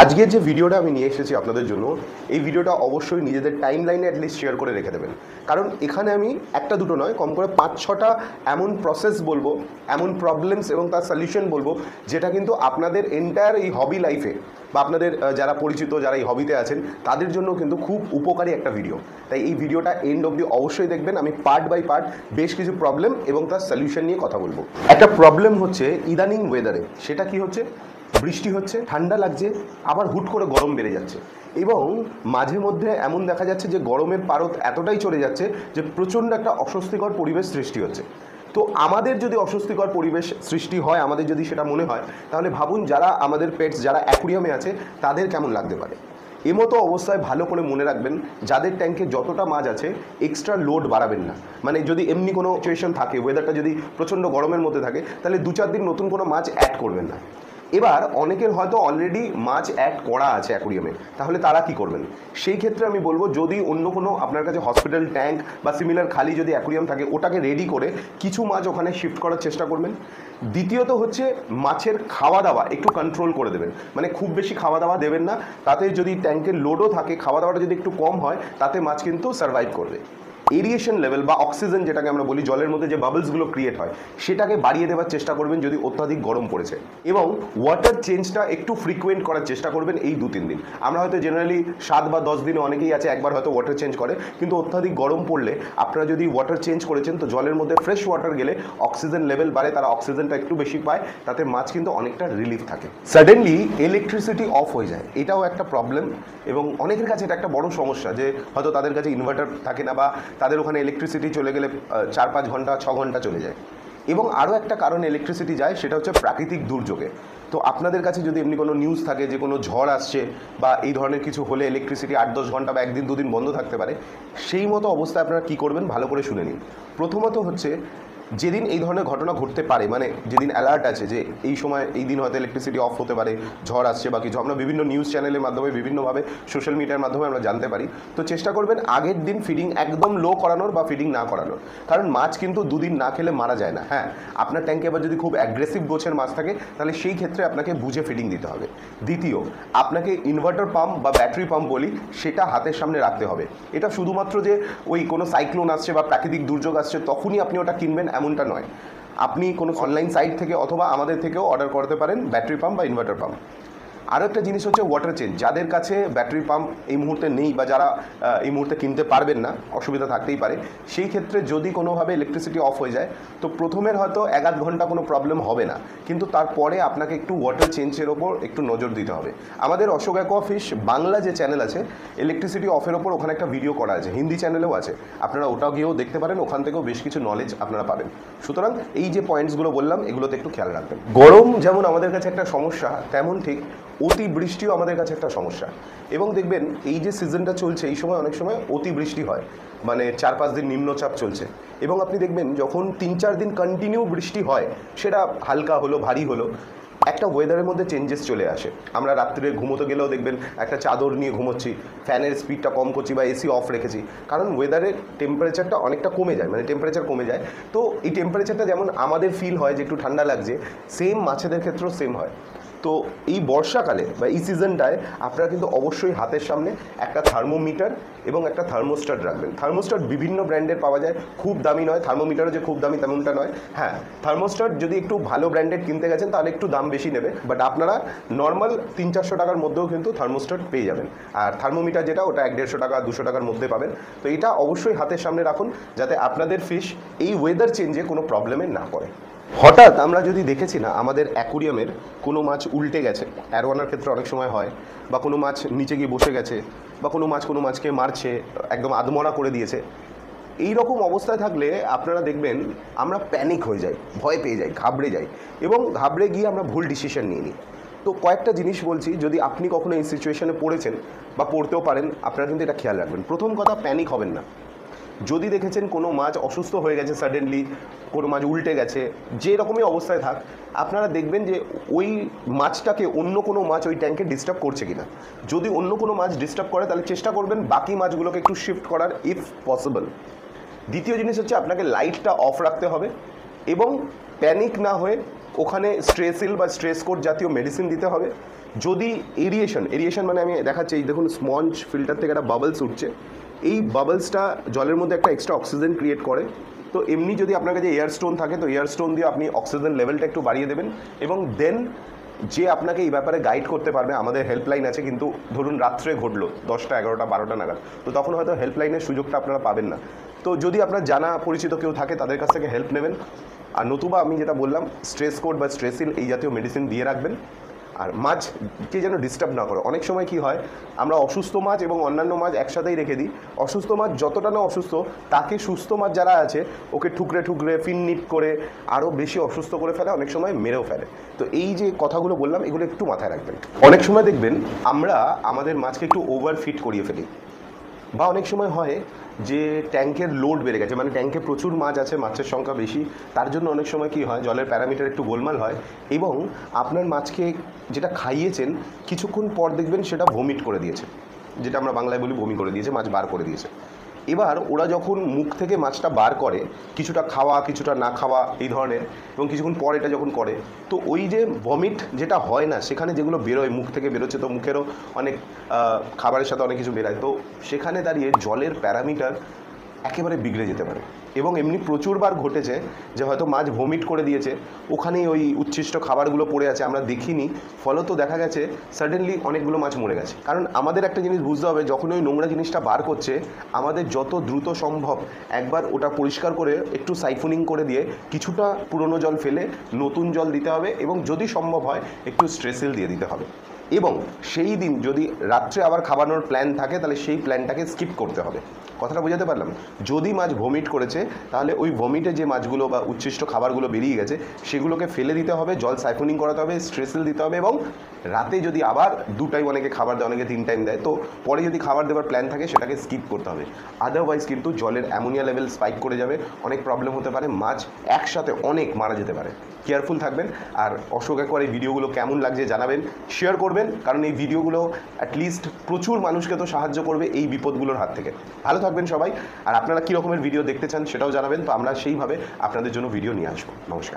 আজকের যে ভিডিওটা আমি নিয়ে এসেছি আপনাদের জন্য, এই ভিডিওটা অবশ্যই নিজেদের টাইম লাইনে অ্যাটলিস্ট শেয়ার করে রেখে দেবেন। কারণ এখানে আমি একটা দুটো নয়, কম করে 5-6টা এমন প্রসেস বলবো, এমন প্রবলেমস এবং তার সলিউশন বলবো, যেটা কিন্তু আপনাদের এন্টায়ার এই হবি লাইফে বা আপনাদের যারা পরিচিত, যারা এই হবিতে আছেন, তাদের জন্য কিন্তু খুব উপকারী একটা ভিডিও। তাই এই ভিডিওটা এন্ড অবধি অবশ্যই দেখবেন। আমি পার্ট বাই পার্ট বেশ কিছু প্রবলেম এবং তার সলিউশন নিয়ে কথা বলবো। একটা প্রবলেম হচ্ছে ইদানিং ওয়েদারে। সেটা কি হচ্ছে? বৃষ্টি হচ্ছে, ঠান্ডা লাগছে, আবার হুট করে গরম বেড়ে যাচ্ছে এবং মাঝে মধ্যে এমন দেখা যাচ্ছে যে গরমের পারদ এতটাই চলে যাচ্ছে যে প্রচণ্ড একটা অস্বস্তিকর পরিবেশ সৃষ্টি হচ্ছে। তো আমাদের যদি অস্বস্তিকর পরিবেশ সৃষ্টি হয়, আমাদের যদি সেটা মনে হয়, তাহলে ভাবুন যারা আমাদের পেটস, যারা অ্যাকুরিয়ামে আছে, তাদের কেমন লাগতে পারে। এমতো অবস্থায় ভালো করে মনে রাখবেন, যাদের ট্যাঙ্কে যতটা মাছ আছে এক্সট্রা লোড বাড়াবেন না। মানে যদি এমনি কোনো সিচুয়েশন থাকে, ওয়েদারটা যদি প্রচণ্ড গরমের মধ্যে থাকে, তাহলে 2-4 দিন নতুন কোনো মাছ অ্যাড করবেন না। এবার অনেকের হয়তো অলরেডি মাছ অ্যাড করা আছে অ্যাকুরিয়ামে, তাহলে তারা কি করবেন? সেই ক্ষেত্রে আমি বলবো, যদি অন্য কোনো আপনার কাছে হসপিটাল ট্যাঙ্ক বা সিমিলার খালি যদি অ্যাকুরিয়াম থাকে, ওটাকে রেডি করে কিছু মাছ ওখানে শিফট করার চেষ্টা করবেন। দ্বিতীয়ত হচ্ছে মাছের খাওয়া দাওয়া একটু কন্ট্রোল করে দেবেন। মানে খুব বেশি খাওয়া দাওয়া দেবেন না, তাতে যদি ট্যাঙ্কের লোডও থাকে, খাওয়া দাওয়াটা যদি একটু কম হয়, তাতে মাছ কিন্তু সার্ভাইভ করবে। এরিয়েশন লেভেল বা অক্সিজেন যেটাকে আমরা বলি, জলের মধ্যে যে বাবলসগুলো ক্রিয়েট হয়, সেটাকে বাড়িয়ে দেওয়ার চেষ্টা করবেন যদি অত্যাধিক গরম পড়েছে। এবং ওয়াটার চেঞ্জটা একটু ফ্রিকুয়েন্ট করার চেষ্টা করবেন এই 2-3 দিন। আমরা হয়তো জেনারেলি 7 বা 10 দিনে অনেকেই আছে একবার হয়তো ওয়াটার চেঞ্জ করে, কিন্তু অত্যাধিক গরম পড়লে আপনারা যদি ওয়াটার চেঞ্জ করেছেন, তো জলের মধ্যে ফ্রেশ ওয়াটার গেলে অক্সিজেন লেভেল বাড়ে, তারা অক্সিজেনটা একটু বেশি পায়, তাতে মাছ কিন্তু অনেকটা রিলিফ থাকে। সাডেনলি ইলেকট্রিসিটি অফ হয়ে যায়, এটাও একটা প্রবলেম এবং অনেকের কাছে এটা একটা বড় সমস্যা যে হয়তো তাদের কাছে ইনভার্টার থাকে না বা তাদের ওখানে ইলেকট্রিসিটি চলে গেলে 4-5 ঘন্টা 6 ঘন্টা চলে যায়। এবং আরও একটা কারণ ইলেকট্রিসিটি যায়, সেটা হচ্ছে প্রাকৃতিক দুর্যোগে। তো আপনাদের কাছে যদি এমনি কোনো নিউজ থাকে যে কোনো ঝড় আসছে বা এই ধরনের কিছু হলে ইলেকট্রিসিটি 8-10 ঘন্টা বা 1-2 দিন বন্ধ থাকতে পারে, সেই মতো অবস্থায় আপনারা কী করবেন ভালো করে শুনে নিন। প্রথমত হচ্ছে, যেদিন এই ধরনের ঘটনা ঘটতে পারে, মানে যেদিন অ্যালার্ট আছে যে এই সময় এই দিন হয়তো ইলেকট্রিসিটি অফ হতে পারে, ঝড় আসছে বা কিছু, আমরা বিভিন্ন নিউজ চ্যানেলের মাধ্যমে, বিভিন্নভাবে সোশ্যাল মিডিয়ার মাধ্যমে আমরা জানতে পারি। তো চেষ্টা করবেন আগের দিন ফিডিং একদম লো করানোর বা ফিডিং না করানোর। কারণ মাছ কিন্তু 2 দিন না খেলে মারা যায় না। হ্যাঁ, আপনার ট্যাঙ্কে এবার যদি খুব অ্যাগ্রেসিভ গোছের মাছ থাকে, তাহলে সেই ক্ষেত্রে আপনাকে বুঝে ফিডিং দিতে হবে। দ্বিতীয়, আপনাকে ইনভার্টার পাম্প বা ব্যাটারি পাম্প বলি, সেটা হাতের সামনে রাখতে হবে। এটা শুধুমাত্র যে ওই কোনো সাইক্লোন আসছে বা প্রাকৃতিক দুর্যোগ আসছে তখনই আপনি ওটা কিনবেন এমনটা নয়। আপনি কোনো অনলাইন সাইট থেকে অথবা আমাদের থেকেও অর্ডার করতে পারেন ব্যাটারি পাম্প বা ইনভার্টার পাম্প। আরও একটা জিনিস হচ্ছে ওয়াটার চেঞ্জ। যাদের কাছে ব্যাটারি পাম্প এই মুহূর্তে নেই বা যারা এই মুহূর্তে কিনতে পারবেন না, অসুবিধা থাকতেই পারে, সেই ক্ষেত্রে যদি কোনোভাবে ইলেকট্রিসিটি অফ হয়ে যায়, তো প্রথমের হয়তো 1-8 ঘন্টা কোনো প্রবলেম হবে না, কিন্তু তারপরে আপনাকে একটু ওয়াটার চেঞ্জের ওপর একটু নজর দিতে হবে। আমাদের অশোক অ্যাকোয়া ফিশ বাংলা যে চ্যানেল আছে, ইলেকট্রিসিটি অফের ওপর ওখানে একটা ভিডিও করা আছে, হিন্দি চ্যানেলেও আছে, আপনারা ওটাও গিয়েও দেখতে পারেন, ওখান থেকেও বেশ কিছু নলেজ আপনারা পাবেন। সুতরাং এই যে পয়েন্টসগুলো বললাম, এগুলোতে একটু খেয়াল রাখবেন। গরম যেমন আমাদের কাছে একটা সমস্যা, তেমন ঠিক অতিবৃষ্টিও আমাদের কাছে একটা সমস্যা। এবং দেখবেন এই যে সিজনটা চলছে, এই সময় অনেক সময় অতিবৃষ্টি হয়, মানে 4-5 দিন নিম্নচাপ চলছে। এবং আপনি দেখবেন যখন 3-4 দিন কন্টিনিউ বৃষ্টি হয়, সেটা হালকা হলো ভারী হলো, একটা ওয়েদারের মধ্যে চেঞ্জেস চলে আসে। আমরা রাত্রে ঘুমোতে গেলেও দেখবেন একটা চাদর নিয়ে ঘুমোচ্ছি, ফ্যানের স্পিডটা কম করছি বা এসি অফ রেখেছি, কারণ ওয়েদারের টেম্পারেচারটা অনেকটা কমে যায়, মানে টেম্পারেচার কমে যায়। তো এই টেম্পারেচারটা যেমন আমাদের ফিল হয় যে একটু ঠান্ডা লাগছে, সেম মাছেদের ক্ষেত্রেও সেম হয়। তো এই বর্ষাকালে বা এই সিজনটায় আপনারা কিন্তু অবশ্যই হাতের সামনে একটা থার্মোমিটার এবং একটা থার্মোস্ট্যাট রাখবেন। থার্মোস্ট্যাট বিভিন্ন ব্র্যান্ডের পাওয়া যায়, খুব দামি নয়। থার্মোমিটারও যে খুব দামি তেমনটা নয়। হ্যাঁ, থার্মোস্ট্যাট যদি একটু ভালো ব্র্যান্ডেড কিনতে গেছেন তাহলে একটু দাম বেশি নেবে, বাট আপনারা নর্মাল 300-400 টাকার মধ্যেও কিন্তু থার্মোস্ট্যাট পেয়ে যাবেন। আর থার্মোমিটার যেটা, ওটা 150 টাকা 200 টাকার মধ্যে পাবেন। তো এটা অবশ্যই হাতের সামনে রাখুন, যাতে আপনাদের ফিশ এই ওয়েদার চেঞ্জে কোনো প্রবলেমে না পড়ে। হঠাৎ আমরা যদি দেখেছি না আমাদের অ্যাকুরিয়ামের কোনো মাছ উল্টে গেছে, অ্যারোয়ানার ক্ষেত্রে অনেক সময় হয়, বা কোনো মাছ নিচে গিয়ে বসে গেছে, বা কোনো মাছকে মারছে, একদম আধমরা করে দিয়েছে, এই রকম অবস্থায় থাকলে আপনারা দেখবেন আমরা প্যানিক হয়ে যাই, ভয় পেয়ে যাই, ঘাবড়ে যাই, এবং ঘাবড়ে গিয়ে আমরা ভুল ডিসিশন নিয়ে নিই। তো কয়েকটা জিনিস বলছি, যদি আপনি কখনো এই সিচুয়েশনে পড়েছেন বা পড়তেও পারেন, আপনারা কিন্তু এটা খেয়াল রাখবেন। প্রথম কথা, প্যানিক হবেন না। যদি দেখেছেন কোনো মাছ অসুস্থ হয়ে গেছে, সাডেনলি কোনো মাছ উল্টে গেছে, যে রকমই অবস্থায় থাক, আপনারা দেখবেন যে ওই মাছটাকে অন্য কোনো মাছ ওই ট্যাঙ্কে ডিস্টার্ব করছে কিনা। যদি অন্য কোনো মাছ ডিস্টার্ব করে, তাহলে চেষ্টা করবেন বাকি মাছগুলোকে একটু শিফট করার, ইফ পসিবল। দ্বিতীয় জিনিস হচ্ছে, আপনাকে লাইটটা অফ রাখতে হবে এবং প্যানিক না হয়ে ওখানে স্ট্রেসিল বা স্ট্রেস কোড জাতীয় মেডিসিন দিতে হবে। যদি এরিয়েশন মানে আমি দেখাচ্ছি, এই দেখুন স্পঞ্জ ফিল্টার থেকে একটা বাবলস উঠছে, এই বাবলসটা জলের মধ্যে একটা এক্সট্রা অক্সিজেন ক্রিয়েট করে। তো এমনি যদি আপনার কাছে এয়ার স্টোন থাকে তো এয়ার স্টোন দিয়ে আপনি অক্সিজেন লেভেলটা একটু বাড়িয়ে দেবেন, এবং দেন যে আপনাকে এই ব্যাপারে গাইড করতে পারবে, আমাদের হেল্পলাইন আছে, কিন্তু ধরুন রাত্রে ঘটলো 10টা 11টা 12টা নাগাদ, তো তখন হয়তো হেল্পলাইনের সুযোগটা আপনারা পাবেন না। তো যদি আপনার জানা পরিচিত কেউ থাকে তাদের কাছ থেকে হেল্প নেবেন, আর নতুবা আমি যেটা বললাম স্ট্রেস কোড বা স্ট্রেসিল এই জাতীয় মেডিসিন দিয়ে রাখবেন। আর মাছকে যেন ডিস্টার্ব না করে। অনেক সময় কি হয়, আমরা অসুস্থ মাছ এবং অন্যান্য মাছ একসাথেই রেখে দিই। অসুস্থ মাছ যতটা না অসুস্থ, তাকে সুস্থ মাছ যারা আছে ওকে ঠুকরে ফিননিট করে আরও বেশি অসুস্থ করে ফেলে, অনেক সময় মেরেও ফেলে। তো এই যে কথাগুলো বললাম এগুলো একটু মাথায় রাখবেন। অনেক সময় দেখবেন আমরা আমাদের মাছকে একটু ওভার ফিট করিয়ে ফেলি, বা অনেক সময় হয় যে ট্যাঙ্কের লোড বেড়ে গেছে, মানে ট্যাঙ্কে প্রচুর মাছ আছে, মাছের সংখ্যা বেশি, তার জন্য অনেক সময় কি হয় জলের প্যারামিটার একটু গোলমাল হয়, এবং আপনার মাছকে যেটা খাইয়েছেন কিছুক্ষণ পর দেখবেন সেটা ভমিট করে দিয়েছে, যেটা আমরা বাংলায় বলি বমি করে দিয়েছে, মাছ বার করে দিয়েছে। এবার ওরা যখন মুখ থেকে মাছটা বার করে, কিছুটা খাওয়া কিছুটা না খাওয়া এই ধরনের, এবং কিছুক্ষণ পর এটা যখন করে, তো ওই যে ভমিট যেটা হয় না, সেখানে যেগুলো বেরোয় মুখ থেকে বেরোচ্ছে, তো মুখেরও অনেক খাবারের সাথে অনেক কিছু বেরোয়, তো সেখানে দাঁড়িয়ে জলের প্যারামিটার একেবারে বিগড়ে যেতে পারে। এবং এমনি প্রচুরবার ঘটেছে যে হয়তো মাছ ভমিট করে দিয়েছে, ওখানেই ওই উচ্ছিষ্ট খাবারগুলো পড়ে আছে, আমরা দেখিনি, ফলত দেখা গেছে সাডেনলি অনেকগুলো মাছ মরে গেছে। কারণ আমাদের একটা জিনিস বুঝতে হবে, যখন ওই নোংরা জিনিসটা বার করছে, আমাদের যত দ্রুত সম্ভব একবার ওটা পরিষ্কার করে একটু সাইফুনিং করে দিয়ে কিছুটা পুরনো জল ফেলে নতুন জল দিতে হবে, এবং যদি সম্ভব হয় একটু স্ট্রেসিল দিয়ে দিতে হবে। এবং সেই দিন যদি রাত্রে আবার খাবানোর প্ল্যান থাকে তাহলে সেই প্ল্যানটাকে স্কিপ করতে হবে। কথাটা বোঝাতে পারলাম? যদি মাছ ভমিট করেছে তাহলে ওই ভমিটে যে মাছগুলো বা উচ্ছিষ্ট খাবারগুলো বেরিয়ে গেছে সেগুলোকে ফেলে দিতে হবে, জল সাইফোনিং করাতে হবে, স্ট্রেসিল দিতে হবে, এবং রাতে যদি আবার 2 টাইম অনেকে খাবার দেয়, অনেকে 3 টাইম দেয়, তো পরে যদি খাবার দেওয়ার প্ল্যান থাকে সেটাকে স্কিপ করতে হবে। আদারওয়াইজ কিন্তু জলের অ্যামোনিয়া লেভেল স্পাইক করে যাবে, অনেক প্রবলেম হতে পারে, মাছ একসাথে অনেক মারা যেতে পারে। কেয়ারফুল থাকবেন। আর অশোক একবার এই ভিডিওগুলো কেমন লাগছে জানাবেন, শেয়ার করবেন, কারণ এই ভিডিওগুলো অ্যাটলিস্ট প্রচুর মানুষকে তো সাহায্য করবে এই বিপদগুলোর হাত থেকে। ভালো থাকবেন সবাই। আর আপনারা কী রকমের ভিডিও দেখতে চান সেটাও জানাবেন, তো আমরা সেইভাবে আপনাদের জন্য ভিডিও নিয়ে আসবো। নমস্কার।